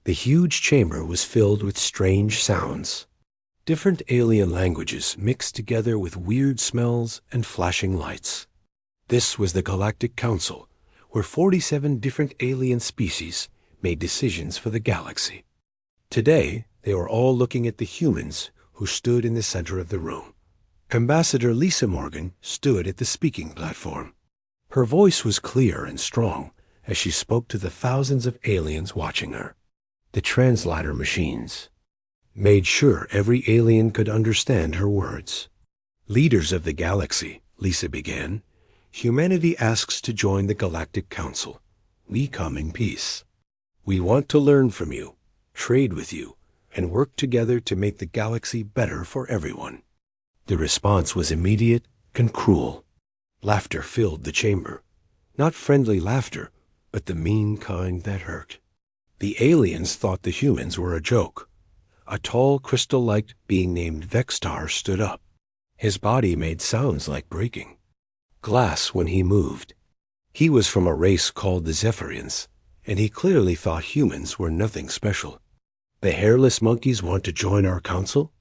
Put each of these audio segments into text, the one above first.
The huge chamber was filled with strange sounds. Different alien languages mixed together with weird smells and flashing lights. This was the Galactic Council, where 47 different alien species made decisions for the galaxy. Today, they were all looking at the humans who stood in the center of the room. Ambassador Lisa Morgan stood at the speaking platform. Her voice was clear and strong as she spoke to the thousands of aliens watching her. The translator machines made sure every alien could understand her words. Leaders of the galaxy, Lisa began, humanity asks to join the Galactic Council. We come in peace. We want to learn from you, trade with you, and work together to make the galaxy better for everyone. The response was immediate and cruel. Laughter filled the chamber. Not friendly laughter, but the mean kind that hurt. The aliens thought the humans were a joke. A tall, crystal-like being named Vextar stood up. His body made sounds like breaking glass when he moved. He was from a race called the Zephyrians, and he clearly thought humans were nothing special. The hairless monkeys want to join our council?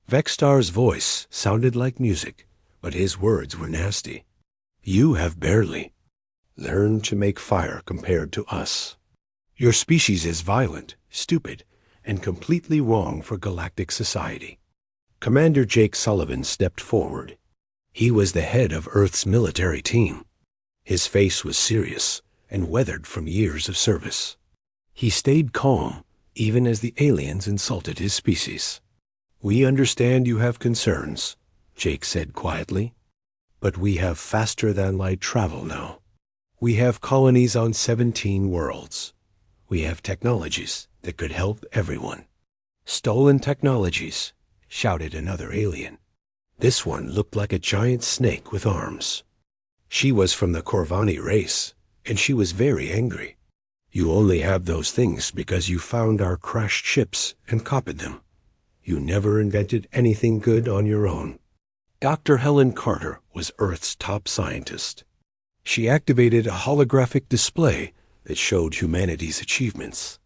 Vextar's voice sounded like music, but his words were nasty. You have barely learned to make fire compared to us. Your species is violent, stupid, and completely wrong for galactic society. Commander Jake Sullivan stepped forward. He was the head of Earth's military team. His face was serious and weathered from years of service. He stayed calm, even as the aliens insulted his species. We understand you have concerns, Jake said quietly, but we have faster-than-light travel now. We have colonies on 17 worlds. We have technologies that could help everyone. Stolen technologies, shouted another alien. This one looked like a giant snake with arms. She was from the Corvani race, and she was very angry. You only have those things because you found our crashed ships and copied them. You never invented anything good on your own. Dr. Helen Carter was Earth's top scientist. She activated a holographic display that showed humanity's achievements.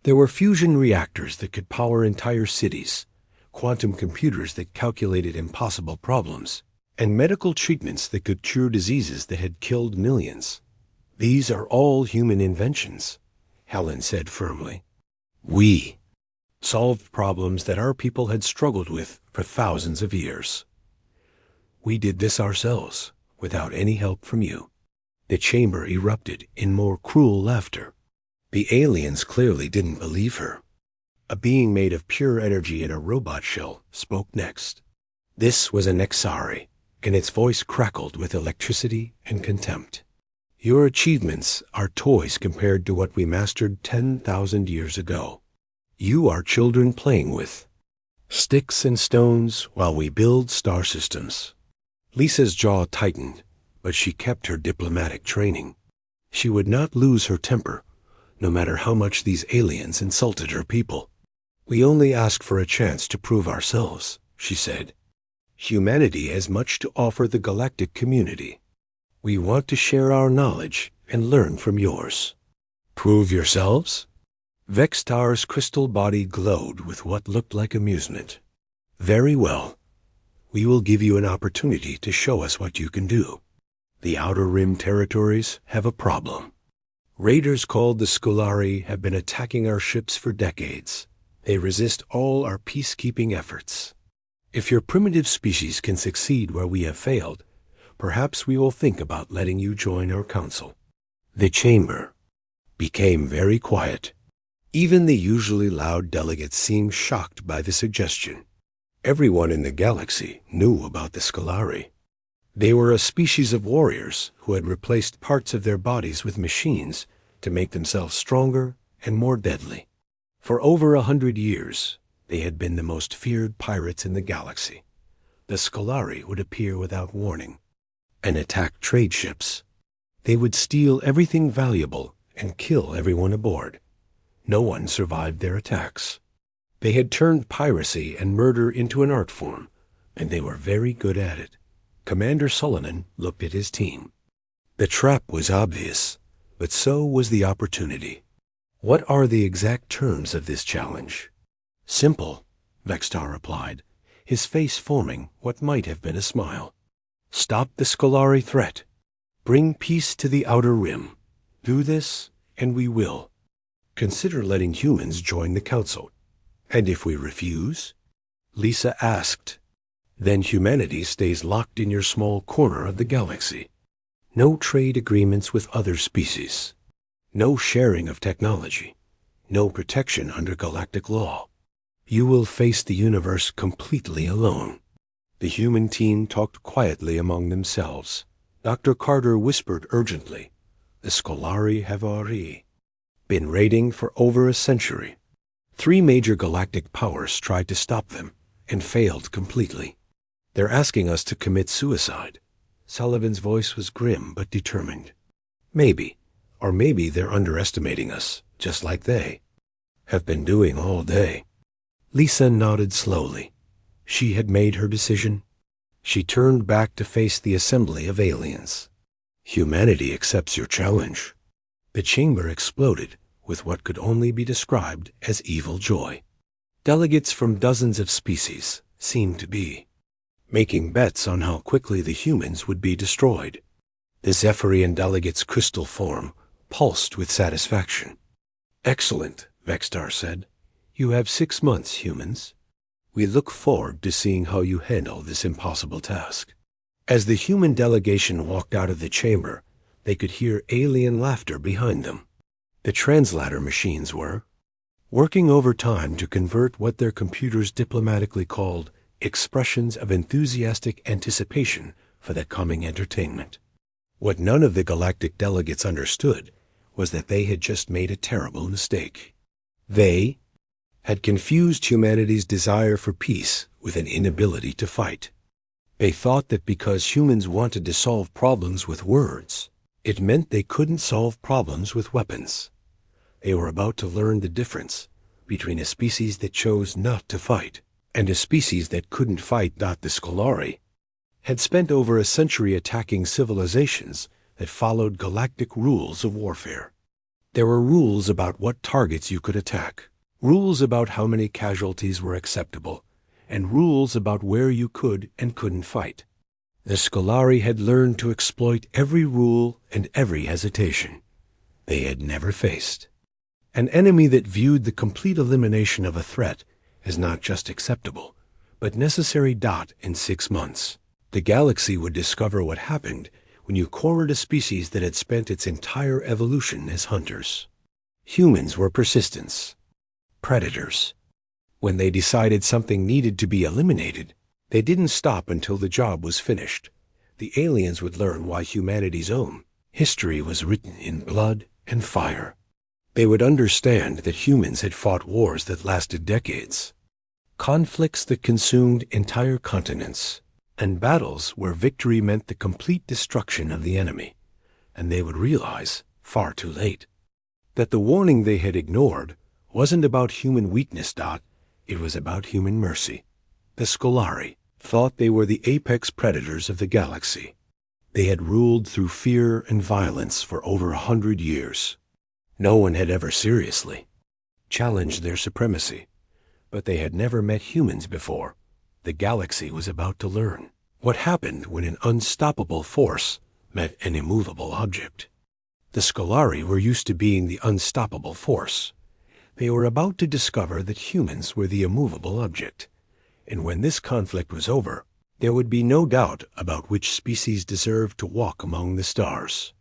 There were fusion reactors that could power entire cities, quantum computers that calculated impossible problems, and medical treatments that could cure diseases that had killed millions. These are all human inventions, Helen said firmly. We solved problems that our people had struggled with for thousands of years. We did this ourselves, without any help from you. The chamber erupted in more cruel laughter. The aliens clearly didn't believe her. A being made of pure energy in a robot shell spoke next. This was an Nexari, and its voice crackled with electricity and contempt. Your achievements are toys compared to what we mastered 10,000 years ago. You are children playing with sticks and stones while we build star systems. Lisa's jaw tightened, but she kept her diplomatic training. She would not lose her temper, no matter how much these aliens insulted her people. We only ask for a chance to prove ourselves, she said. Humanity has much to offer the galactic community. We want to share our knowledge and learn from yours. Prove yourselves? Vextar's crystal body glowed with what looked like amusement. Very well. We will give you an opportunity to show us what you can do. The Outer Rim territories have a problem. Raiders called the Scolari have been attacking our ships for decades. They resist all our peacekeeping efforts. If your primitive species can succeed where we have failed, perhaps we will think about letting you join our council. The chamber became very quiet. Even the usually loud delegates seemed shocked by the suggestion. Everyone in the galaxy knew about the Scolari. They were a species of warriors who had replaced parts of their bodies with machines to make themselves stronger and more deadly. For over 100 years, they had been the most feared pirates in the galaxy. The Scolari would appear without warning and attack trade ships. They would steal everything valuable and kill everyone aboard. No one survived their attacks. They had turned piracy and murder into an art form, and they were very good at it. Commander Sullivan looked at his team. The trap was obvious, but so was the opportunity. What are the exact terms of this challenge? Simple, Vextar replied, his face forming what might have been a smile. Stop the Scolari threat. Bring peace to the Outer Rim. Do this, and we will. Consider letting humans join the Council. And if we refuse? Lisa asked. Then humanity stays locked in your small corner of the galaxy. No trade agreements with other species. No sharing of technology. No protection under galactic law. You will face the universe completely alone. The human team talked quietly among themselves. Dr. Carter whispered urgently, "The Scolari have already been raiding for over a century. 3 major galactic powers tried to stop them and failed completely. They're asking us to commit suicide." Sullivan's voice was grim but determined. Maybe, or maybe they're underestimating us, just like they have been doing all day. Lisa nodded slowly. She had made her decision. She turned back to face the assembly of aliens. Humanity accepts your challenge. The chamber exploded with what could only be described as evil joy. Delegates from dozens of species seemed to be making bets on how quickly the humans would be destroyed. The Zephyrian delegate's crystal form pulsed with satisfaction. "Excellent," Vextar said. "You have 6 months, humans. We look forward to seeing how you handle this impossible task." As the human delegation walked out of the chamber, they could hear alien laughter behind them. The translator machines were working overtime to convert what their computers diplomatically called expressions of enthusiastic anticipation for the coming entertainment. What none of the galactic delegates understood was that they had just made a terrible mistake. They had confused humanity's desire for peace with an inability to fight. They thought that because humans wanted to solve problems with words, it meant they couldn't solve problems with weapons. They were about to learn the difference between a species that chose not to fight and a species that couldn't fight. The Scolari had spent over a century attacking civilizations that followed galactic rules of warfare. There were rules about what targets you could attack, rules about how many casualties were acceptable, and rules about where you could and couldn't fight. The Scolari had learned to exploit every rule and every hesitation they had never faced. An enemy that viewed the complete elimination of a threat as not just acceptable, but necessary. In 6 months, the galaxy would discover what happened when you cornered a species that had spent its entire evolution as hunters. Humans were persistence, predators. When they decided something needed to be eliminated, they didn't stop until the job was finished. The aliens would learn why humanity's own history was written in blood and fire. They would understand that humans had fought wars that lasted decades, conflicts that consumed entire continents, and battles where victory meant the complete destruction of the enemy. And they would realize, far too late, that the warning they had ignored wasn't about human weakness. It was about human mercy. The Scolari thought they were the apex predators of the galaxy. They had ruled through fear and violence for over 100 years. No one had ever seriously challenged their supremacy, but they had never met humans before. The galaxy was about to learn what happened when an unstoppable force met an immovable object. The Scolari were used to being the unstoppable force. They were about to discover that humans were the immovable object, and when this conflict was over, there would be no doubt about which species deserved to walk among the stars.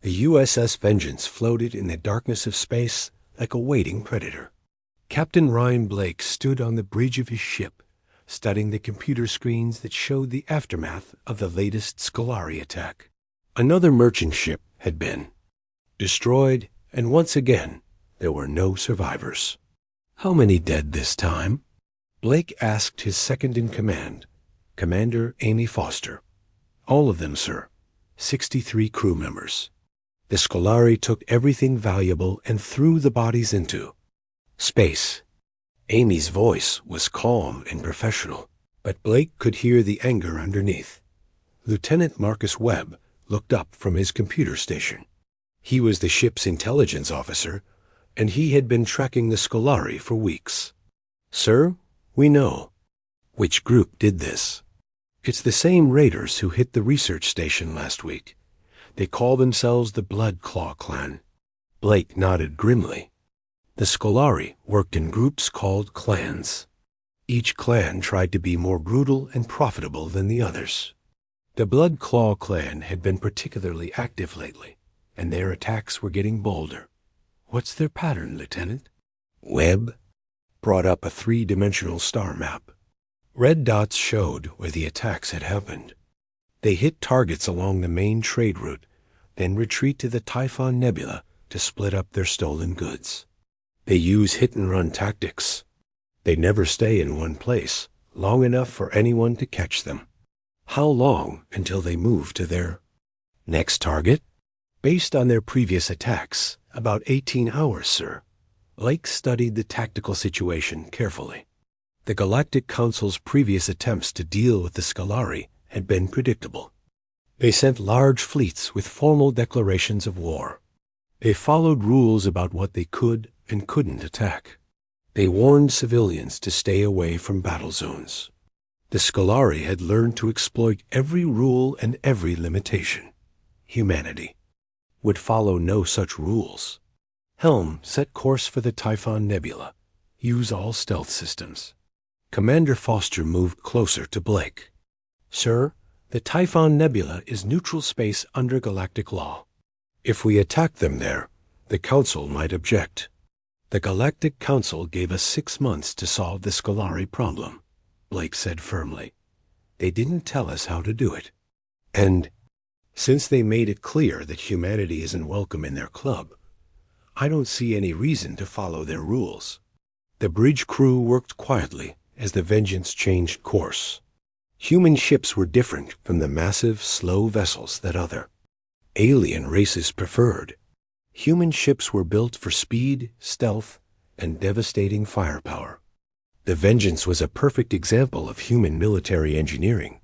The USS Vengeance floated in the darkness of space like a waiting predator. Captain Ryan Blake stood on the bridge of his ship, studying the computer screens that showed the aftermath of the latest Scolari attack. Another merchant ship had been destroyed, and once again, there were no survivors. "How many dead this time?" Blake asked his second-in-command, Commander Amy Foster. "All of them, sir. 63 crew members. The Scolari took everything valuable and threw the bodies into space." Amy's voice was calm and professional, but Blake could hear the anger underneath. Lieutenant Marcus Webb looked up from his computer station. He was the ship's intelligence officer and he had been tracking the Scolari for weeks. Sir, we know. Which group did this? It's the same raiders who hit the research station last week. They call themselves the Bloodclaw Clan. Blake nodded grimly. The Scolari worked in groups called clans. Each clan tried to be more brutal and profitable than the others. The Bloodclaw Clan had been particularly active lately, and their attacks were getting bolder. What's their pattern, Lieutenant? Webb brought up a three-dimensional star map. Red dots showed where the attacks had happened. They hit targets along the main trade route, then retreat to the Typhon Nebula to split up their stolen goods. They use hit-and-run tactics. They never stay in one place long enough for anyone to catch them. How long until they move to their next target? Based on their previous attacks, about 18 hours, sir. Blake studied the tactical situation carefully. The Galactic Council's previous attempts to deal with the Scolari had been predictable. They sent large fleets with formal declarations of war. They followed rules about what they could and couldn't attack. They warned civilians to stay away from battle zones. The Scolari had learned to exploit every rule and every limitation. Humanity would follow no such rules. Helm set course for the Typhon Nebula. Use all stealth systems. Commander Foster moved closer to Blake. Sir, the Typhon Nebula is neutral space under galactic law. If we attack them there, the Council might object. The Galactic Council gave us 6 months to solve the Scolari problem, Blake said firmly. They didn't tell us how to do it. And since they made it clear that humanity isn't welcome in their club, I don't see any reason to follow their rules. The bridge crew worked quietly as the Vengeance changed course. Human ships were different from the massive, slow vessels that other alien races preferred. Human ships were built for speed, stealth, and devastating firepower. The Vengeance was a perfect example of human military engineering.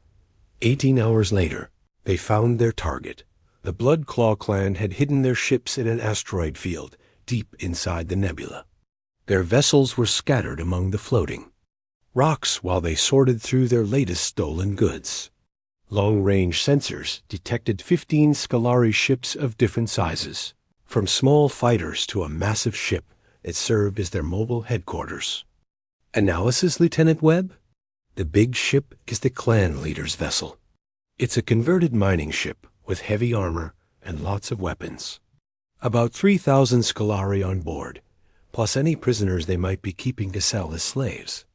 18 hours later, they found their target. The Bloodclaw Clan had hidden their ships in an asteroid field deep inside the nebula. Their vessels were scattered among the floating rocks while they sorted through their latest stolen goods. Long-range sensors detected 15 Scolari ships of different sizes, from small fighters to a massive ship that served as their mobile headquarters. Analysis, Lieutenant Webb? The big ship is the clan leader's vessel. It's a converted mining ship with heavy armor and lots of weapons. About 3,000 Scolari on board, plus any prisoners they might be keeping to sell as slaves.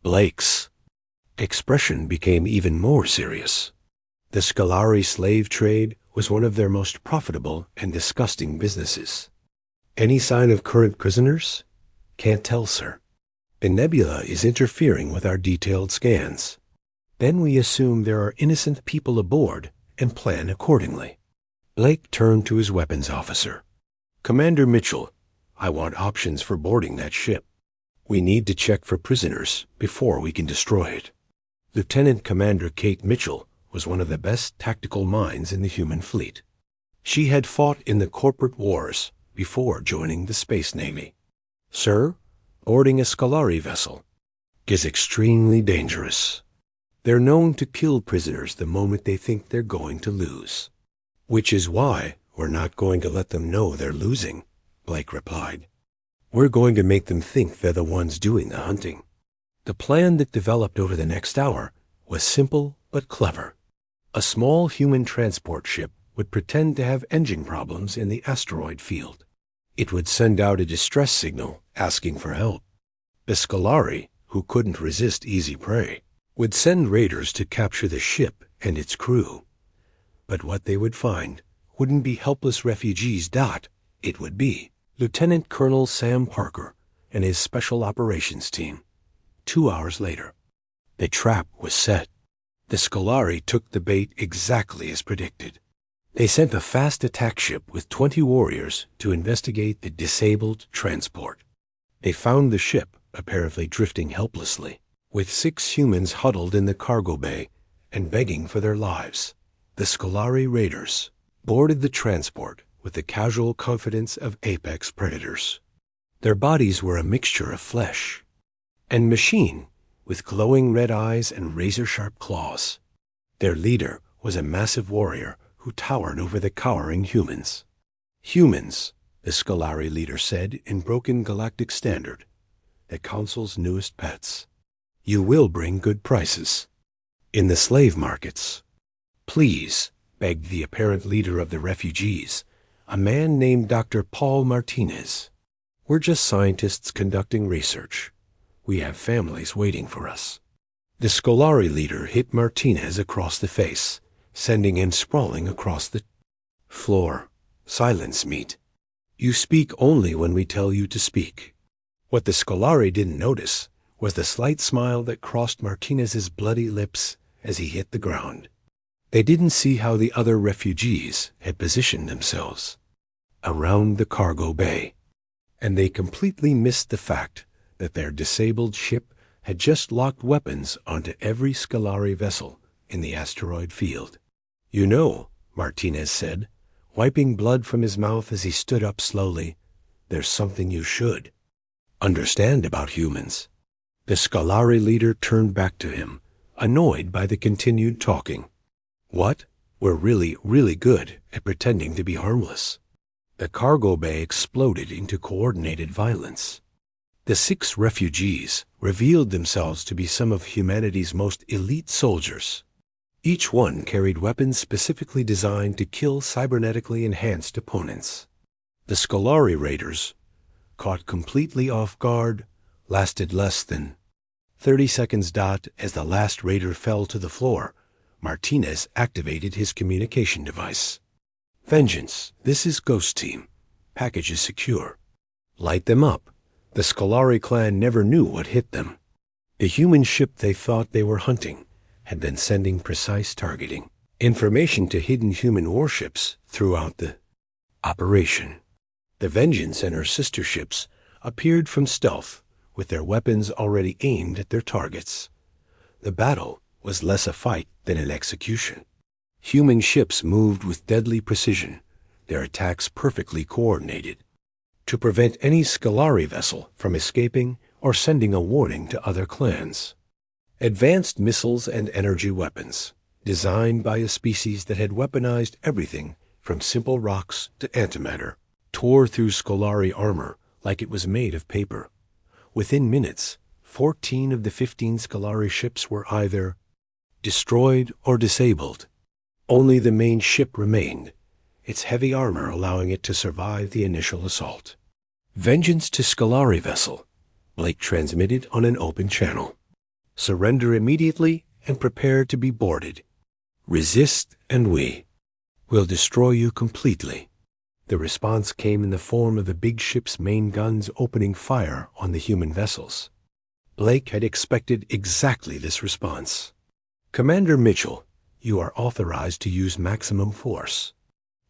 Blake's expression became even more serious. The Scolari slave trade was one of their most profitable and disgusting businesses. Any sign of current prisoners? Can't tell, sir. The nebula is interfering with our detailed scans. Then we assume there are innocent people aboard and plan accordingly. Blake turned to his weapons officer. Commander Mitchell, I want options for boarding that ship. We need to check for prisoners before we can destroy it. Lieutenant Commander Kate Mitchell was one of the best tactical minds in the human fleet. She had fought in the corporate wars before joining the Space Navy. Sir, boarding a Scolari vessel is extremely dangerous. They're known to kill prisoners the moment they think they're going to lose. Which is why we're not going to let them know they're losing, Blake replied. We're going to make them think they're the ones doing the hunting. The plan that developed over the next hour was simple but clever. A small human transport ship would pretend to have engine problems in the asteroid field. It would send out a distress signal asking for help. The Scolari, who couldn't resist easy prey, would send raiders to capture the ship and its crew. But what they would find wouldn't be helpless refugees. It would be Lieutenant Colonel Sam Parker and his Special Operations team. 2 hours later, the trap was set. The Scolari took the bait exactly as predicted. They sent a fast attack ship with 20 warriors to investigate the disabled transport. They found the ship apparently drifting helplessly, with 6 humans huddled in the cargo bay and begging for their lives. The Scolari raiders boarded the transport with the casual confidence of apex predators. Their bodies were a mixture of flesh and machine, with glowing red eyes and razor-sharp claws. Their leader was a massive warrior who towered over the cowering humans. Humans, the Scolari leader said in broken galactic standard, the Council's newest pets. You will bring good prices. In the slave markets. Please, begged the apparent leader of the refugees, a man named Dr. Paul Martinez. We're just scientists conducting research. We have families waiting for us. The Scolari leader hit Martinez across the face, sending him sprawling across the floor. Silence, meat. You speak only when we tell you to speak. What the Scolari didn't notice was the slight smile that crossed Martinez's bloody lips as he hit the ground. They didn't see how the other refugees had positioned themselves around the cargo bay, and they completely missed the fact that their disabled ship had just locked weapons onto every Scolari vessel in the asteroid field. You know, Martinez said, wiping blood from his mouth as he stood up slowly, there's something you should understand about humans. The Scolari leader turned back to him, annoyed by the continued talking. What? We're really, really good at pretending to be harmless. The cargo bay exploded into coordinated violence. The 6 refugees revealed themselves to be some of humanity's most elite soldiers. Each one carried weapons specifically designed to kill cybernetically enhanced opponents. The Scolari raiders, caught completely off guard, lasted less than 30 seconds. As the last raider fell to the floor, Martinez activated his communication device. Vengeance, this is Ghost Team. Package is secure. Light them up. The Scolari clan never knew what hit them. The human ship they thought they were hunting had been sending precise targeting information to hidden human warships throughout the operation. The Vengeance and her sister ships appeared from stealth, with their weapons already aimed at their targets. The battle was less a fight than an execution. Human ships moved with deadly precision, their attacks perfectly coordinated, to prevent any Scolari vessel from escaping or sending a warning to other clans. Advanced missiles and energy weapons, designed by a species that had weaponized everything from simple rocks to antimatter, tore through Scolari armor like it was made of paper. Within minutes, 14 of the 15 Scolari ships were either destroyed or disabled. Only the main ship remained, its heavy armor allowing it to survive the initial assault. Vengeance to Scolari vessel, Blake transmitted on an open channel. Surrender immediately and prepare to be boarded. Resist and we will destroy you completely. The response came in the form of the big ship's main guns opening fire on the human vessels. Blake had expected exactly this response. Commander Mitchell, you are authorized to use maximum force.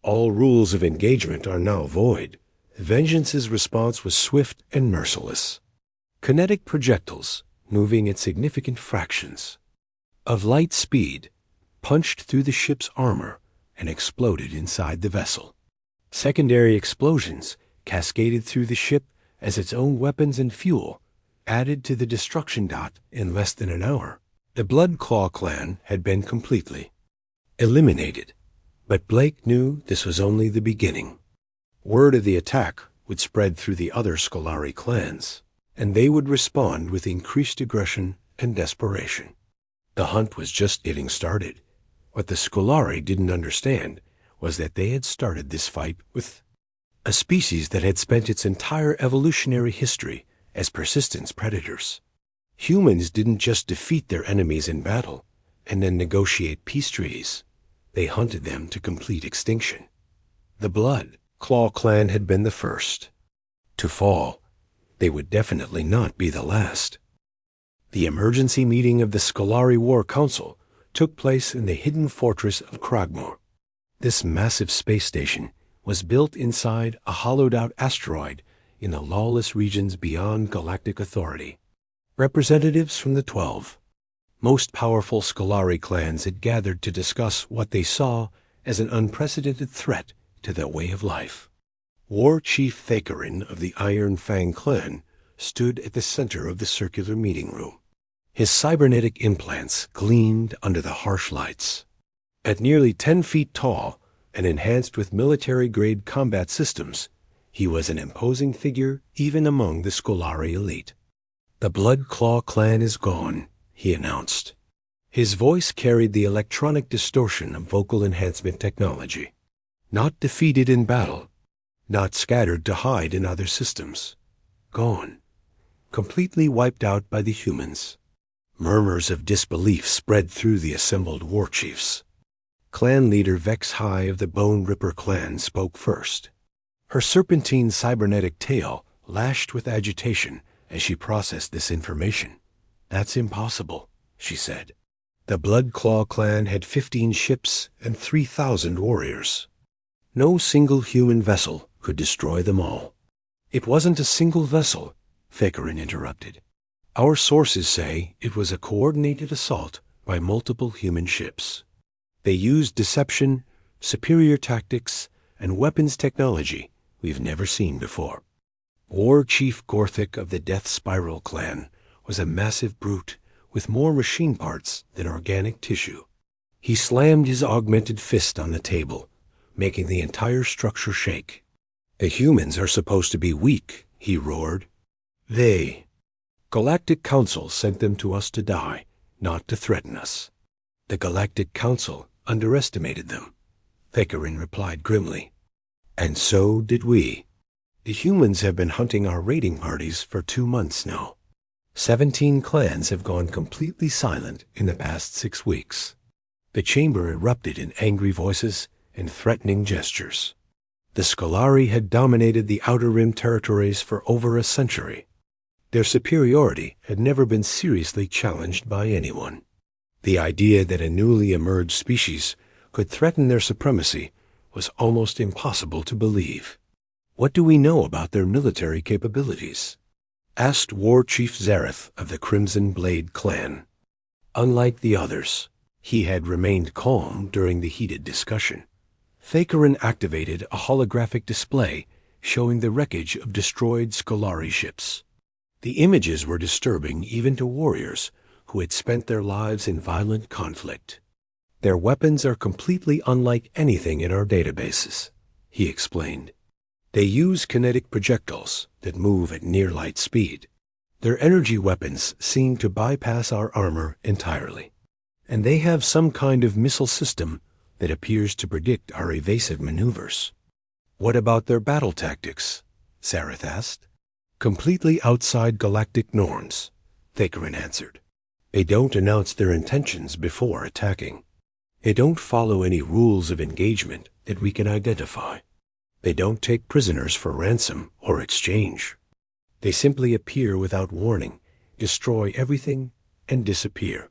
All rules of engagement are now void. Vengeance's response was swift and merciless. Kinetic projectiles, moving at significant fractions of light speed, punched through the ship's armor and exploded inside the vessel. Secondary explosions cascaded through the ship as its own weapons and fuel added to the destruction. In less than an hour, the Bloodclaw clan had been completely eliminated, but Blake knew this was only the beginning. Word of the attack would spread through the other Scolari clans, and they would respond with increased aggression and desperation. The hunt was just getting started. What the Scolari didn't understand was that they had started this fight with a species that had spent its entire evolutionary history as persistence predators. Humans didn't just defeat their enemies in battle and then negotiate peace treaties. They hunted them to complete extinction. The Bloodclaw clan had been the first to fall. They would definitely not be the last. The emergency meeting of the Scolari War Council took place in the hidden fortress of Kragmor. This massive space station was built inside a hollowed-out asteroid in the lawless regions beyond galactic authority. Representatives from the 12 most powerful Scolari clans had gathered to discuss what they saw as an unprecedented threat to their way of life. War Chief Thakarin of the Iron Fang clan stood at the center of the circular meeting room. His cybernetic implants gleamed under the harsh lights. At nearly 10 feet tall and enhanced with military-grade combat systems, he was an imposing figure even among the Scolari elite. "The Blood Claw clan is gone," he announced. His voice carried the electronic distortion of vocal enhancement technology. Not defeated in battle, not scattered to hide in other systems. Gone. Completely wiped out by the humans. Murmurs of disbelief spread through the assembled war chiefs. Clan leader Vex High of the Bone Ripper clan spoke first. Her serpentine cybernetic tail lashed with agitation as she processed this information. "That's impossible," she said. "The Blood Claw clan had 15 ships and 3,000 warriors. No single human vessel could destroy them all." "It wasn't a single vessel," Thakarin interrupted. "Our sources say it was a coordinated assault by multiple human ships. They used deception, superior tactics, and weapons technology we've never seen before." War Chief Gorthik of the Death Spiral clan was a massive brute with more machine parts than organic tissue. He slammed his augmented fist on the table, making the entire structure shake. "The humans are supposed to be weak," he roared. "They. Galactic Council sent them to us to die, not to threaten us." "The Galactic Council underestimated them," Thakarin replied grimly. "And so did we. The humans have been hunting our raiding parties for 2 months now. 17 clans have gone completely silent in the past 6 weeks." The chamber erupted in angry voices and threatening gestures. The Scolari had dominated the Outer Rim territories for over a century. Their superiority had never been seriously challenged by anyone. The idea that a newly emerged species could threaten their supremacy was almost impossible to believe. "What do we know about their military capabilities?" asked War Chief Zareth of the Crimson Blade clan. Unlike the others, he had remained calm during the heated discussion. Thakarin activated a holographic display showing the wreckage of destroyed Scolari ships. The images were disturbing even to warriors who had spent their lives in violent conflict. "Their weapons are completely unlike anything in our databases," he explained. "They use kinetic projectiles that move at near light speed. Their energy weapons seem to bypass our armor entirely. And they have some kind of missile system that appears to predict our evasive maneuvers." "What about their battle tactics?" Zareth asked. "Completely outside galactic norms," Thakarin answered. "They don't announce their intentions before attacking. They don't follow any rules of engagement that we can identify. They don't take prisoners for ransom or exchange. They simply appear without warning, destroy everything, and disappear."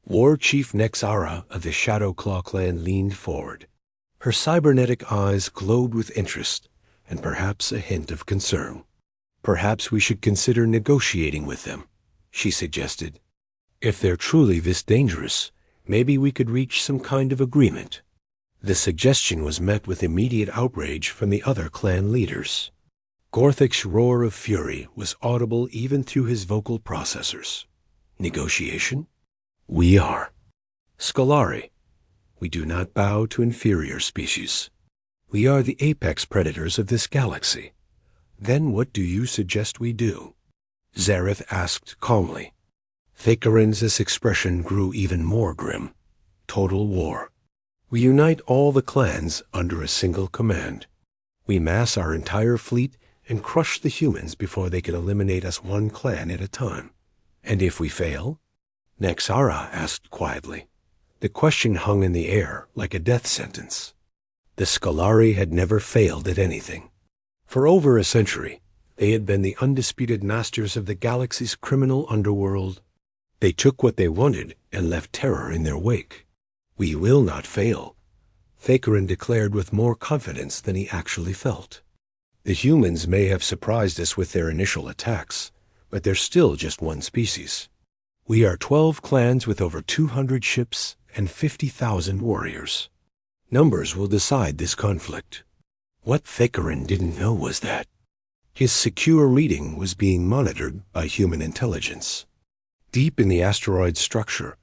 War Chief Nexara of the Shadow Claw clan leaned forward. Her cybernetic eyes glowed with interest and perhaps a hint of concern. "Perhaps we should consider negotiating with them," she suggested. "If they're truly this dangerous, maybe we could reach some kind of agreement." The suggestion was met with immediate outrage from the other clan leaders. Gorthik's roar of fury was audible even through his vocal processors. "Negotiation? We are Scolari. We do not bow to inferior species. We are the apex predators of this galaxy. Then what do you suggest we do?" Zareth asked calmly. Thakarin's expression grew even more grim. "Total war. We unite all the clans under a single command. We mass our entire fleet and crush the humans before they can eliminate us one clan at a time. And if we fail?" Nexara asked quietly. The question hung in the air like a death sentence. The Scolari had never failed at anything. For over a century, they had been the undisputed masters of the galaxy's criminal underworld. They took what they wanted and left terror in their wake. "We will not fail," Thakarin declared with more confidence than he actually felt. "The humans may have surprised us with their initial attacks, but they're still just one species. We are 12 clans with over 200 ships and 50,000 warriors. Numbers will decide this conflict. What Thakarin didn't know was that his secure reading was being monitored by human intelligence. Deep in the asteroid's structure,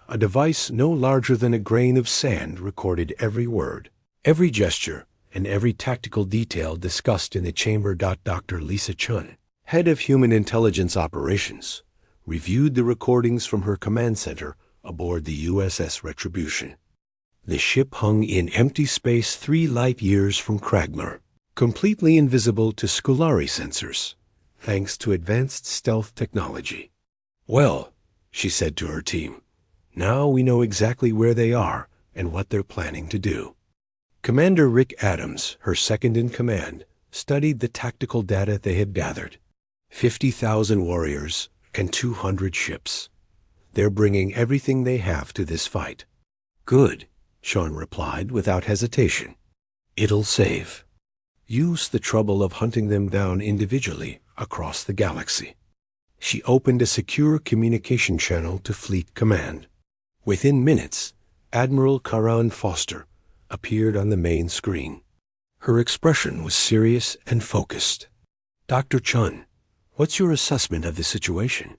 a device no larger than a grain of sand recorded every word, every gesture, and every tactical detail discussed in the chamber. Dr. Lisa Chun, head of Human Intelligence Operations, reviewed the recordings from her command center aboard the USS Retribution. The ship hung in empty space 3 light years from Kragmar, completely invisible to Scolari sensors, thanks to advanced stealth technology. "Well," she said to her team, "now we know exactly where they are and what they're planning to do." Commander Rick Adams, her second in command, studied the tactical data they had gathered. 50,000 warriors and 200 ships. They're bringing everything they have to this fight. "Good," Sean replied without hesitation. "It'll save. Use the trouble of hunting them down individually across the galaxy." She opened a secure communication channel to Fleet Command. Within minutes, Admiral Karan Foster appeared on the main screen. Her expression was serious and focused. "Dr. Chun, what's your assessment of the situation?"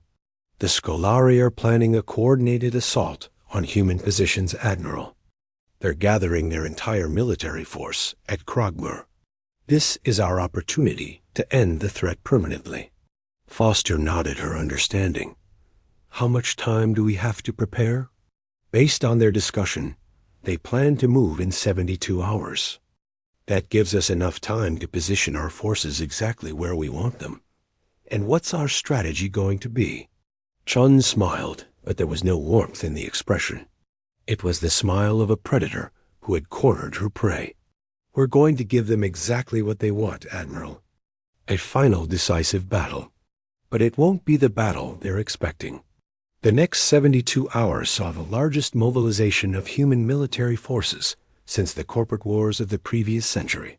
"The Scolari are planning a coordinated assault on human positions, Admiral. They're gathering their entire military force at Kragmar. This is our opportunity to end the threat permanently." Foster nodded her understanding. "How much time do we have to prepare?" Based on their discussion, they plan to move in 72 hours. "That gives us enough time to position our forces exactly where we want them." "And what's our strategy going to be?" Chun smiled, but there was no warmth in the expression. It was the smile of a predator who had cornered her prey. "We're going to give them exactly what they want, Admiral. A final decisive battle. But it won't be the battle they're expecting." The next 72 hours saw the largest mobilization of human military forces since the corporate wars of the previous century.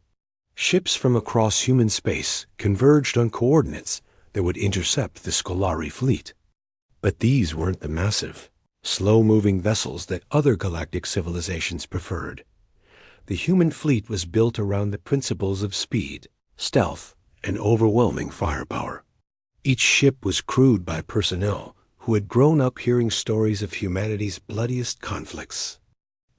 Ships from across human space converged on coordinates that would intercept the Scolari fleet. But these weren't the massive, slow-moving vessels that other galactic civilizations preferred. The human fleet was built around the principles of speed, stealth, and overwhelming firepower. Each ship was crewed by personnel who had grown up hearing stories of humanity's bloodiest conflicts.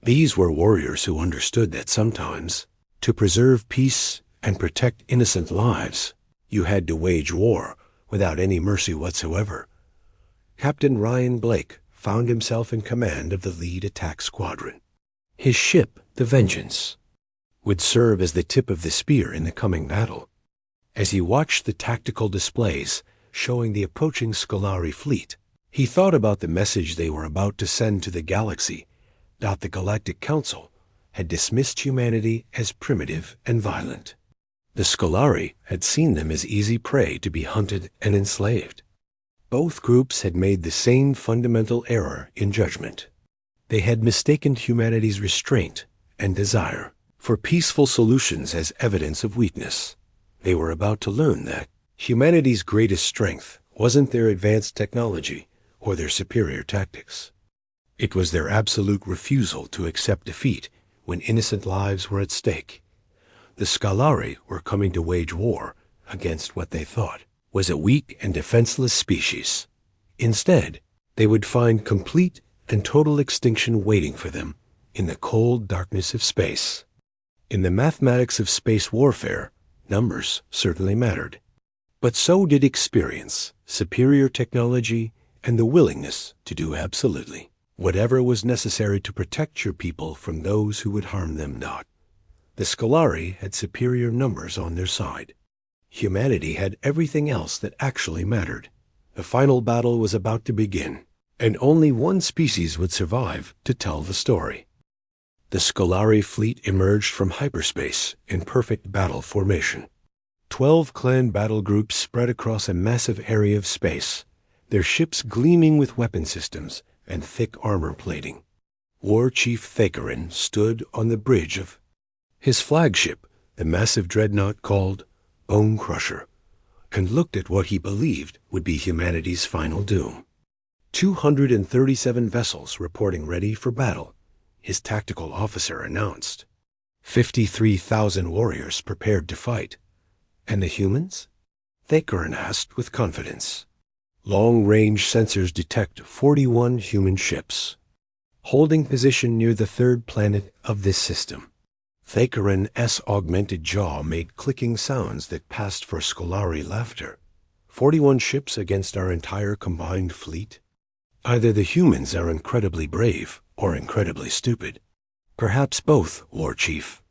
These were warriors who understood that sometimes, to preserve peace and protect innocent lives, you had to wage war without any mercy whatsoever. Captain Ryan Blake found himself in command of the lead attack squadron. His ship, the Vengeance, would serve as the tip of the spear in the coming battle. As he watched the tactical displays showing the approaching Scolari fleet, he thought about the message they were about to send to the galaxy that the Galactic Council had dismissed humanity as primitive and violent. The Scolari had seen them as easy prey to be hunted and enslaved. Both groups had made the same fundamental error in judgment. They had mistaken humanity's restraint and desire for peaceful solutions as evidence of weakness. They were about to learn that humanity's greatest strength wasn't their advanced technology or their superior tactics. It was their absolute refusal to accept defeat when innocent lives were at stake. The Scolari were coming to wage war against what they thought was a weak and defenseless species. Instead, they would find complete and total extinction waiting for them in the cold darkness of space. In the mathematics of space warfare, numbers certainly mattered. But so did experience, superior technology, and the willingness to do absolutely whatever was necessary to protect your people from those who would harm them not. The Scolari had superior numbers on their side. Humanity had everything else that actually mattered. The final battle was about to begin, and only one species would survive to tell the story. The Scolari fleet emerged from hyperspace in perfect battle formation. 12 clan battle groups spread across a massive area of space, their ships gleaming with weapon systems and thick armor plating. War Chief Thakarin stood on the bridge of his flagship, the massive dreadnought called Bone Crusher, and looked at what he believed would be humanity's final doom. 237 vessels reporting ready for battle, his tactical officer announced. 53,000 warriors prepared to fight. And the humans? Thakarin asked with confidence. Long-range sensors detect 41 human ships, holding position near the third planet of this system. Thakarin's augmented jaw made clicking sounds that passed for Scolari laughter. 41 ships against our entire combined fleet? Either the humans are incredibly brave or incredibly stupid. Perhaps both, War Chief.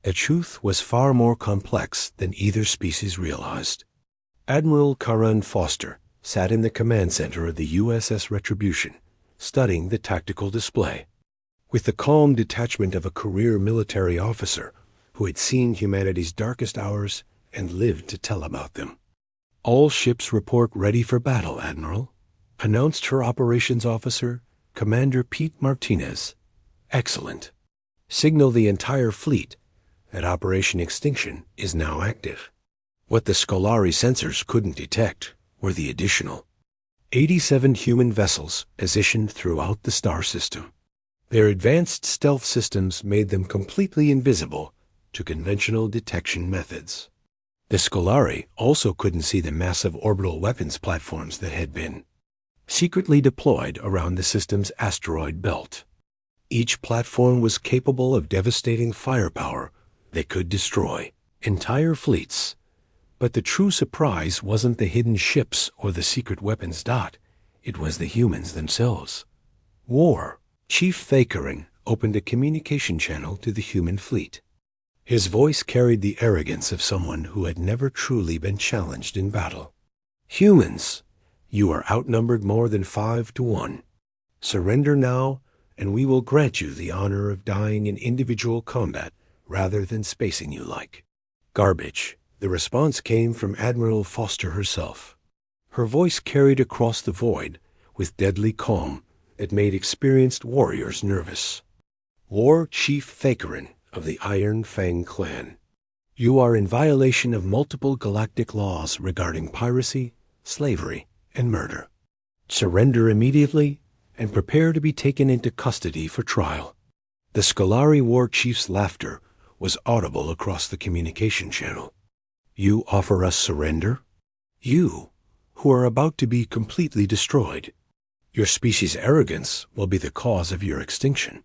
The truth was far more complex than either species realized. Admiral Karan Foster sat in the command center of the USS Retribution, studying the tactical display. With the calm detachment of a career military officer who had seen humanity's darkest hours and lived to tell about them. "All ships report ready for battle, Admiral," announced her operations officer, Commander Pete Martinez. "Excellent. Signal the entire fleet that Operation Extinction is now active." What the Scolari sensors couldn't detect were the additional 87 human vessels positioned throughout the star system. Their advanced stealth systems made them completely invisible to conventional detection methods. The Scolari also couldn't see the massive orbital weapons platforms that had been secretly deployed around the system's asteroid belt. Each platform was capable of devastating firepower that could destroy entire fleets. But the true surprise wasn't the hidden ships or the secret weapons. It was the humans themselves. War Chief Thakarin opened a communication channel to the human fleet. His voice carried the arrogance of someone who had never truly been challenged in battle. "Humans, you are outnumbered more than 5 to 1. Surrender now, and we will grant you the honor of dying in individual combat rather than spacing you like garbage." The response came from Admiral Foster herself. Her voice carried across the void with deadly calm that made experienced warriors nervous. "War Chief Thakarin of the Iron Fang clan, you are in violation of multiple galactic laws regarding piracy, slavery, and murder. Surrender immediately and prepare to be taken into custody for trial." The Scolari War Chief's laughter was audible across the communication channel. "You offer us surrender? You, who are about to be completely destroyed. Your species' arrogance will be the cause of your extinction."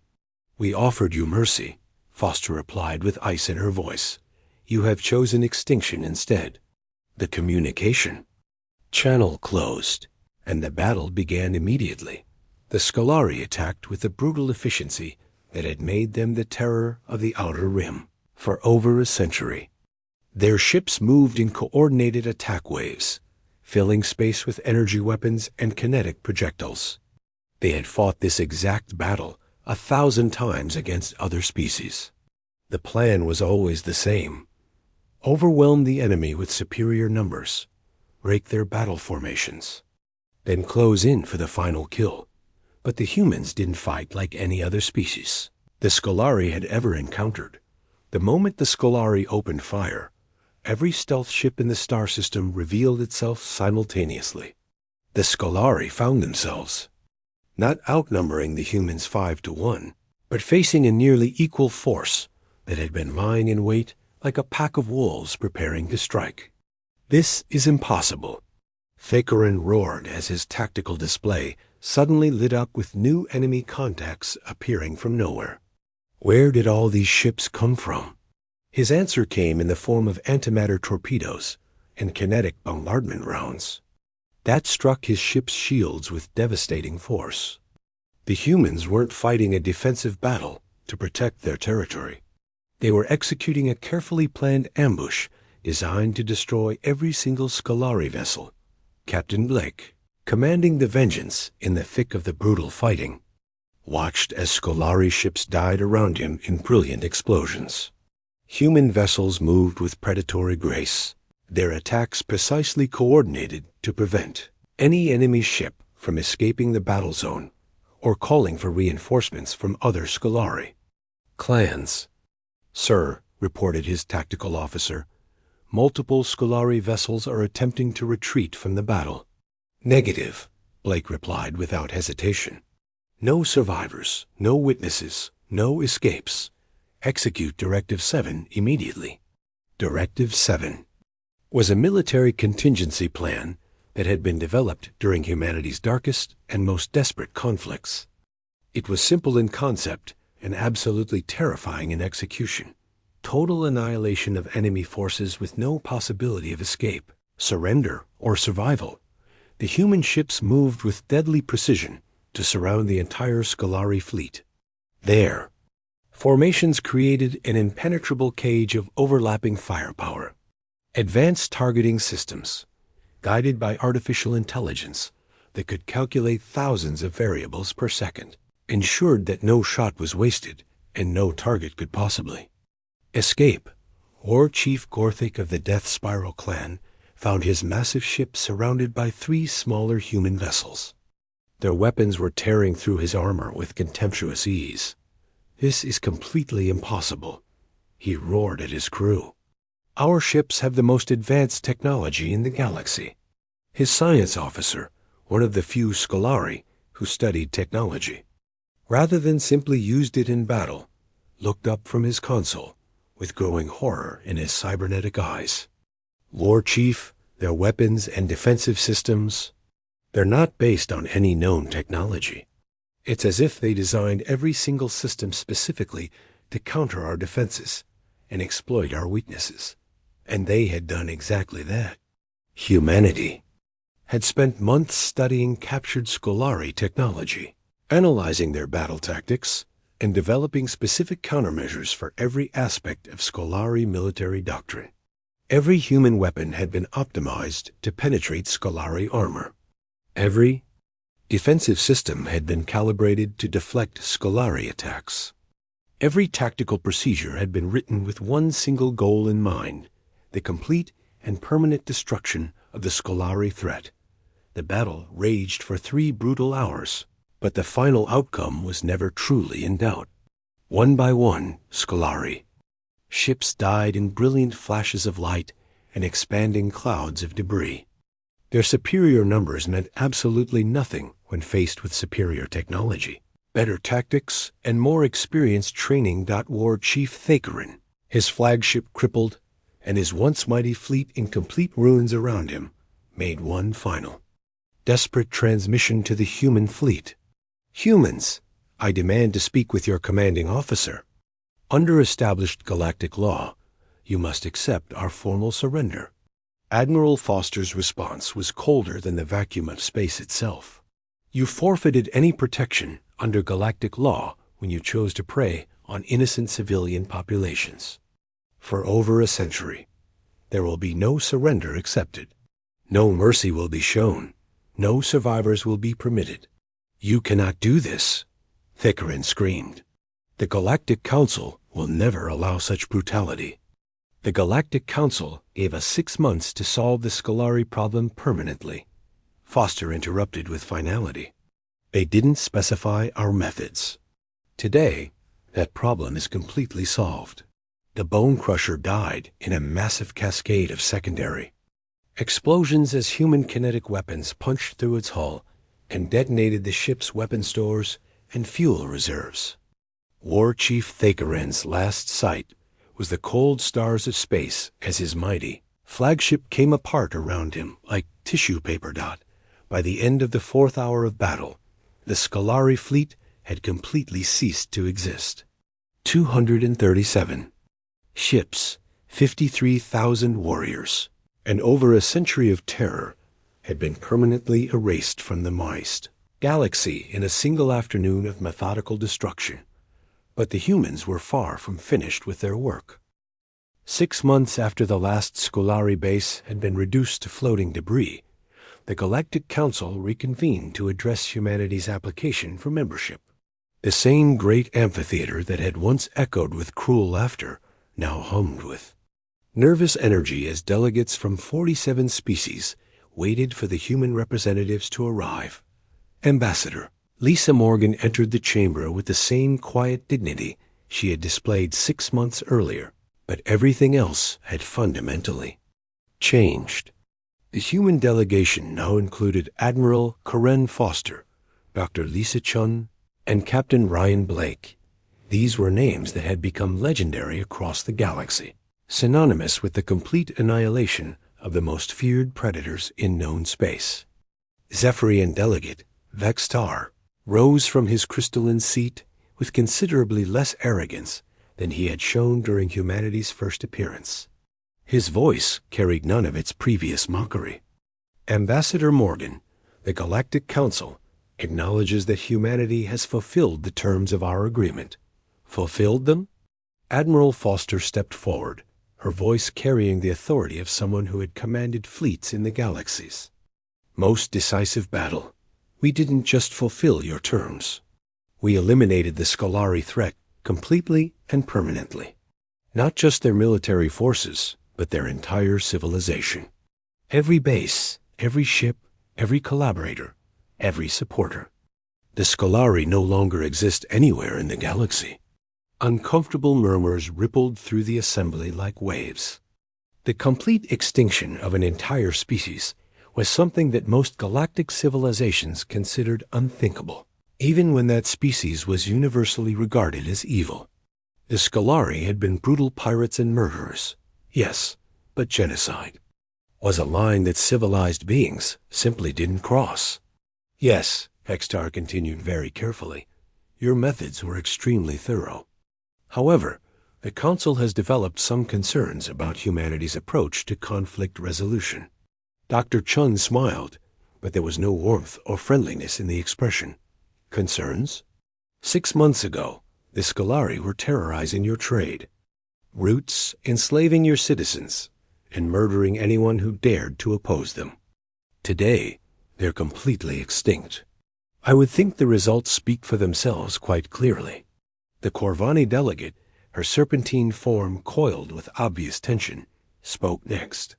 "We offered you mercy," Foster replied with ice in her voice. "You have chosen extinction instead." The communication channel closed, and the battle began immediately. The Scolari attacked with the brutal efficiency that had made them the terror of the Outer Rim for over a century. Their ships moved in coordinated attack waves, filling space with energy weapons and kinetic projectiles. They had fought this exact battle 1,000 times against other species. The plan was always the same: overwhelm the enemy with superior numbers, break their battle formations, then close in for the final kill. But the humans didn't fight like any other species the Scolari had ever encountered. The moment the Scolari opened fire, every stealth ship in the star system revealed itself simultaneously. The Scolari found themselves not outnumbering the humans 5 to 1, but facing a nearly equal force that had been lying in wait like a pack of wolves preparing to strike. "This is impossible," Thakarin roared as his tactical display suddenly lit up with new enemy contacts appearing from nowhere. "Where did all these ships come from?" His answer came in the form of antimatter torpedoes and kinetic bombardment rounds that struck his ship's shields with devastating force. The humans weren't fighting a defensive battle to protect their territory. They were executing a carefully planned ambush designed to destroy every single Scolari vessel. Captain Blake, commanding the Vengeance in the thick of the brutal fighting, watched as Scolari ships died around him in brilliant explosions. Human vessels moved with predatory grace, their attacks precisely coordinated to prevent any enemy ship from escaping the battle zone or calling for reinforcements from other Scolari clans. "Sir," reported his tactical officer, "multiple Scolari vessels are attempting to retreat from the battle." "Negative," Blake replied without hesitation. "No survivors, no witnesses, no escapes. Execute Directive 7 immediately. Directive 7 was a military contingency plan that had been developed during humanity's darkest and most desperate conflicts. It was simple in concept and absolutely terrifying in execution. Total annihilation of enemy forces with no possibility of escape, surrender, or survival. The human ships moved with deadly precision to surround the entire Scolari fleet. There, formations created an impenetrable cage of overlapping firepower. Advanced targeting systems, guided by artificial intelligence that could calculate thousands of variables per second, ensured that no shot was wasted and no target could possibly escape. War Chief Gorthic of the Death Spiral clan found his massive ship surrounded by 3 smaller human vessels. Their weapons were tearing through his armor with contemptuous ease. "This is completely impossible," he roared at his crew. "Our ships have the most advanced technology in the galaxy." His science officer, one of the few Scolari who studied technology, rather than simply used it in battle, looked up from his console with growing horror in his cybernetic eyes. "War Chief, their weapons and defensive systems, they're not based on any known technology. It's as if they designed every single system specifically to counter our defenses and exploit our weaknesses. And they had done exactly that." Humanity had spent months studying captured Scolari technology, analyzing their battle tactics, and developing specific countermeasures for every aspect of Scolari military doctrine. Every human weapon had been optimized to penetrate Scolari armor. Every defensive system had been calibrated to deflect Scolari attacks. Every tactical procedure had been written with one single goal in mind: the complete and permanent destruction of the Scolari threat. The battle raged for 3 brutal hours, but the final outcome was never truly in doubt. One by one, Scolari ships died in brilliant flashes of light and expanding clouds of debris. Their superior numbers meant absolutely nothing when faced with superior technology, better tactics, and more experienced training. War Chief Thakerin, his flagship crippled, and his once mighty fleet in complete ruins around him, made one final, desperate transmission to the human fleet. "Humans, I demand to speak with your commanding officer. Under established galactic law, you must accept our formal surrender." Admiral Foster's response was colder than the vacuum of space itself. "You forfeited any protection under galactic law when you chose to prey on innocent civilian populations. For over a century, there will be no surrender accepted. No mercy will be shown. No survivors will be permitted." "You cannot do this," Thakerin screamed. "The Galactic Council will never allow such brutality." "The Galactic Council gave us 6 months to solve the Scolari problem permanently," Foster interrupted with finality. "They didn't specify our methods. Today, that problem is completely solved. The Bone Crusher died in a massive cascade of secondary explosions as human kinetic weapons punched through its hull and detonated the ship's weapon stores and fuel reserves. War Chief Thakerin's last sight was the cold stars of space as his mighty flagship came apart around him like tissue paper. By the end of the 4th hour of battle, the Scolari fleet had completely ceased to exist. 237 ships, 53,000 warriors, and over a century of terror had been permanently erased from the moist galaxy in a single afternoon of methodical destruction. But the humans were far from finished with their work. 6 months after the last Scolari base had been reduced to floating debris, the Galactic Council reconvened to address humanity's application for membership. The same great amphitheater that had once echoed with cruel laughter now hummed with nervous energy as delegates from 47 species waited for the human representatives to arrive. Ambassador Lisa Morgan entered the chamber with the same quiet dignity she had displayed 6 months earlier, but everything else had fundamentally changed. The human delegation now included Admiral Karen Foster, Dr. Lisa Chun, and Captain Ryan Blake. These were names that had become legendary across the galaxy, synonymous with the complete annihilation of the most feared predators in known space. Zephyrian delegate Vextar rose from his crystalline seat with considerably less arrogance than he had shown during humanity's first appearance. His voice carried none of its previous mockery. Ambassador Morgan, the Galactic Council, acknowledges that humanity has fulfilled the terms of our agreement. Fulfilled them? Admiral Foster stepped forward, her voice carrying the authority of someone who had commanded fleets in the galaxies. Most decisive battle. We didn't just fulfill your terms. We eliminated the Scolari threat completely and permanently. Not just their military forces, but their entire civilization. Every base, every ship, every collaborator, every supporter. The Scolari no longer exist anywhere in the galaxy. Uncomfortable murmurs rippled through the assembly like waves. The complete extinction of an entire species was something that most galactic civilizations considered unthinkable, even when that species was universally regarded as evil. The Scolari had been brutal pirates and murderers, yes, but genocide was a line that civilized beings simply didn't cross. Yes, Vextar continued very carefully, your methods were extremely thorough. However, the Council has developed some concerns about humanity's approach to conflict resolution. Dr. Chun smiled, but there was no warmth or friendliness in the expression. Concerns? 6 months ago, the Scolari were terrorizing your trade. Roots enslaving your citizens and murdering anyone who dared to oppose them. Today, they're completely extinct. I would think the results speak for themselves quite clearly. The Corvani delegate, her serpentine form coiled with obvious tension, spoke next.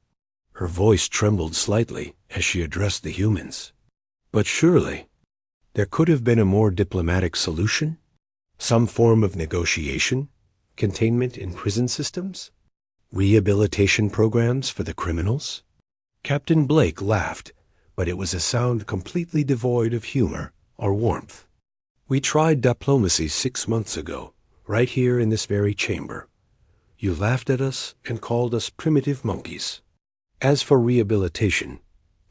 Her voice trembled slightly as she addressed the humans. But surely, there could have been a more diplomatic solution? Some form of negotiation? Containment in prison systems? Rehabilitation programs for the criminals? Captain Blake laughed, but it was a sound completely devoid of humor or warmth. We tried diplomacy 6 months ago, right here in this very chamber. You laughed at us and called us primitive monkeys. As for rehabilitation,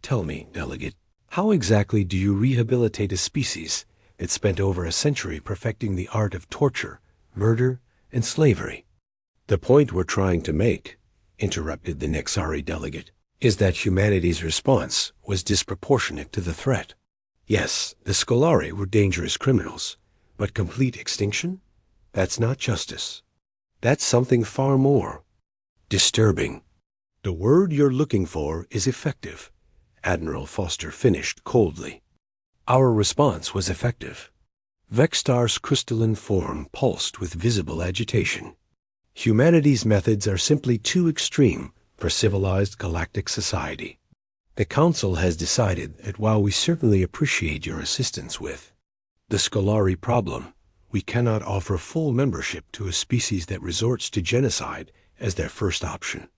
tell me, delegate, how exactly do you rehabilitate a species that spent over a century perfecting the art of torture, murder, and slavery? The point we're trying to make, interrupted the Nexari delegate, is that humanity's response was disproportionate to the threat. Yes, the Scolari were dangerous criminals, but complete extinction? That's not justice. That's something far more disturbing. The word you're looking for is effective, Admiral Foster finished coldly. Our response was effective. Vextar's crystalline form pulsed with visible agitation. Humanity's methods are simply too extreme for civilized galactic society. The Council has decided that while we certainly appreciate your assistance with the Scolari problem, we cannot offer full membership to a species that resorts to genocide as their first option.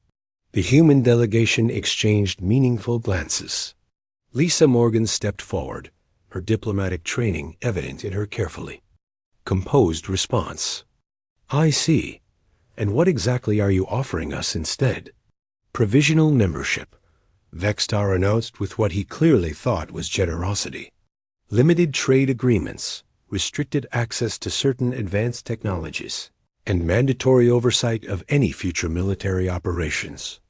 The human delegation exchanged meaningful glances. Lisa Morgan stepped forward, her diplomatic training evident in her carefully composed response. I see. And what exactly are you offering us instead? Provisional membership, Vextar announced with what he clearly thought was generosity. Limited trade agreements, restricted access to certain advanced technologies, and mandatory oversight of any future military operations.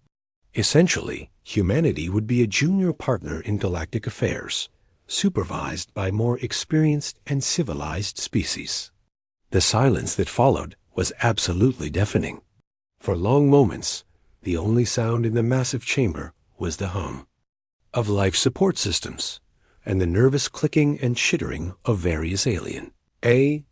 Essentially, humanity would be a junior partner in galactic affairs, supervised by more experienced and civilized species. The silence that followed was absolutely deafening. For long moments, the only sound in the massive chamber was the hum of life support systems and the nervous clicking and chittering of various alien. A-N-T-O-M-I-E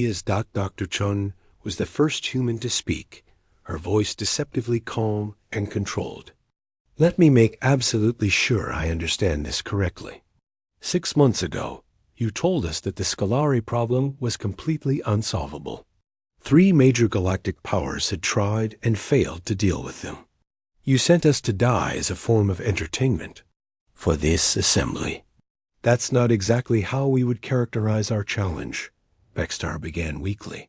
as Dr. Chun was the first human to speak, her voice deceptively calm and controlled. Let me make absolutely sure I understand this correctly. 6 months ago, you told us that the Scolari problem was completely unsolvable. 3 major galactic powers had tried and failed to deal with them. You sent us to die as a form of entertainment for this assembly. That's not exactly how we would characterize our challenge. Vextar began weakly.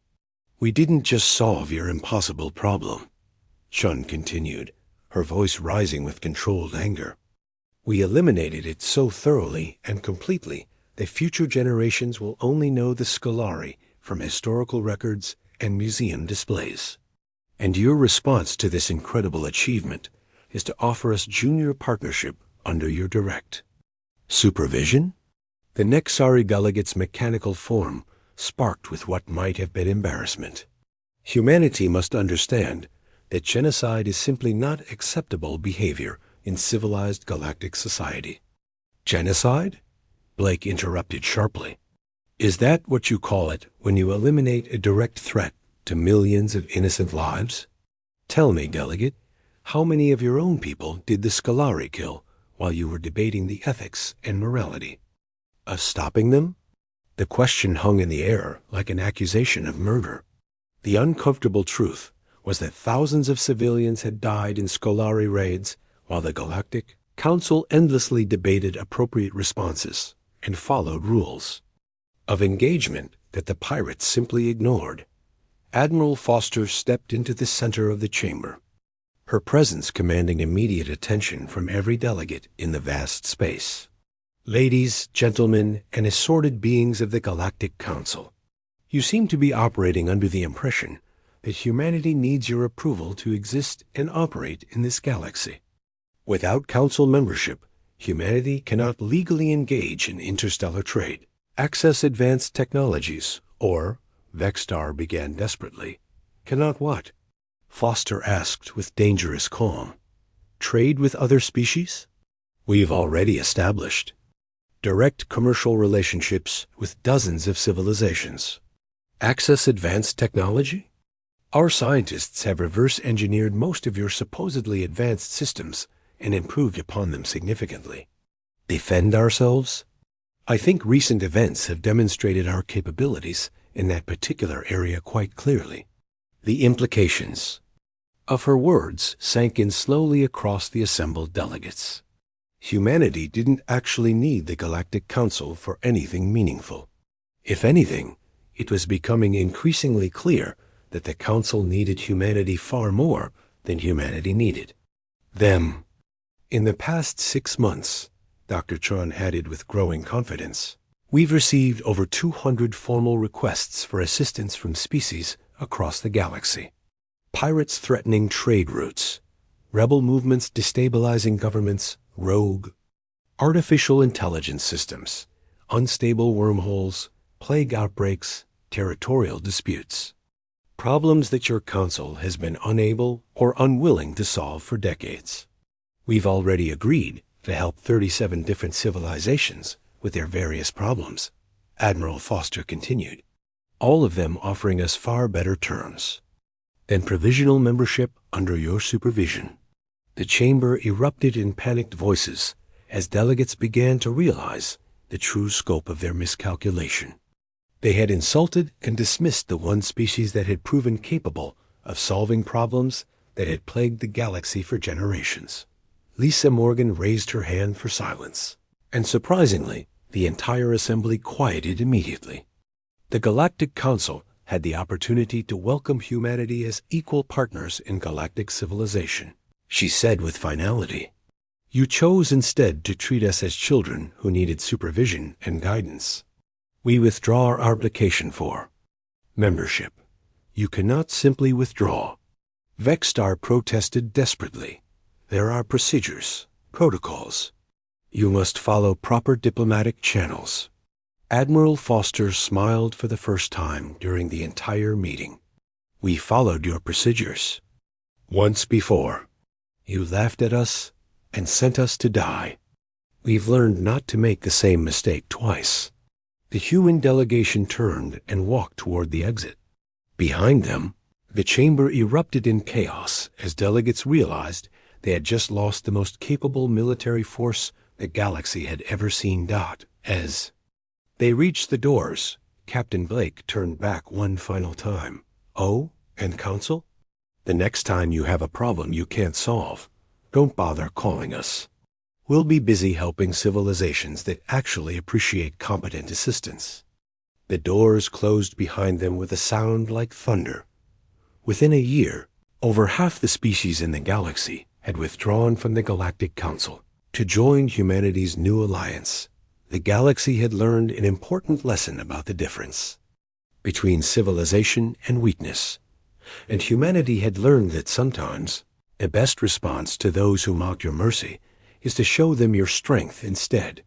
"We didn't just solve your impossible problem," Chun continued, her voice rising with controlled anger. "We eliminated it so thoroughly and completely that future generations will only know the Scolari from historical records and museum displays. And your response to this incredible achievement is to offer us junior partnership under your direct supervision?" The Nexari delegate's mechanical form sparked with what might have been embarrassment. Humanity must understand that genocide is simply not acceptable behavior in civilized galactic society. "Genocide?" Blake interrupted sharply. "Is that what you call it when you eliminate a direct threat to millions of innocent lives? Tell me, Delegate, how many of your own people did the Scolari kill while you were debating the ethics and morality of stopping them?" The question hung in the air like an accusation of murder. The uncomfortable truth was that thousands of civilians had died in Scolari raids while the Galactic Council endlessly debated appropriate responses and followed rules of engagement that the pirates simply ignored. Admiral Foster stepped into the center of the chamber, her presence commanding immediate attention from every delegate in the vast space. "Ladies, gentlemen, and assorted beings of the Galactic Council, you seem to be operating under the impression that humanity needs your approval to exist and operate in this galaxy. Without Council membership, humanity cannot legally engage in interstellar trade, access advanced technologies, or," Vextar began desperately. "Cannot what?" Foster asked with dangerous calm. "Trade with other species? We've already established direct commercial relationships with dozens of civilizations. Access advanced technology? Our scientists have reverse engineered most of your supposedly advanced systems and improved upon them significantly. Defend ourselves? I think recent events have demonstrated our capabilities in that particular area quite clearly." The implications of her words sank in slowly across the assembled delegates. Humanity didn't actually need the Galactic Council for anything meaningful. If anything, it was becoming increasingly clear that the Council needed humanity far more than humanity needed them. "In the past 6 months," Dr. Chun added with growing confidence, "we've received over 200 formal requests for assistance from species across the galaxy. Pirates threatening trade routes, rebel movements destabilizing governments, rogue artificial intelligence systems, unstable wormholes, plague outbreaks, territorial disputes. Problems that your council has been unable or unwilling to solve for decades. We've already agreed to help 37 different civilizations with their various problems," Admiral Foster continued, "all of them offering us far better terms than provisional membership under your supervision." The chamber erupted in panicked voices as delegates began to realize the true scope of their miscalculation. They had insulted and dismissed the one species that had proven capable of solving problems that had plagued the galaxy for generations. Lisa Morgan raised her hand for silence, and surprisingly, the entire assembly quieted immediately. The Galactic Council had the opportunity to welcome humanity as equal partners in galactic civilization. She said with finality, "You chose instead to treat us as children who needed supervision and guidance. We withdraw our application for membership. You cannot simply withdraw." Vextar protested desperately. "There are procedures, protocols. You must follow proper diplomatic channels." Admiral Foster smiled for the first time during the entire meeting. "We followed your procedures once before. You laughed at us and sent us to die. We've learned not to make the same mistake twice." The human delegation turned and walked toward the exit. Behind them, the chamber erupted in chaos as delegates realized they had just lost the most capable military force the galaxy had ever seen. As they reached the doors, Captain Blake turned back one final time. "Oh, and Council? The next time you have a problem you can't solve, don't bother calling us. We'll be busy helping civilizations that actually appreciate competent assistance." The doors closed behind them with a sound like thunder. Within a year, over half the species in the galaxy had withdrawn from the Galactic Council to join humanity's new alliance. The galaxy had learned an important lesson about the difference between civilization and weakness, and humanity had learned that sometimes the best response to those who mock your mercy is to show them your strength instead.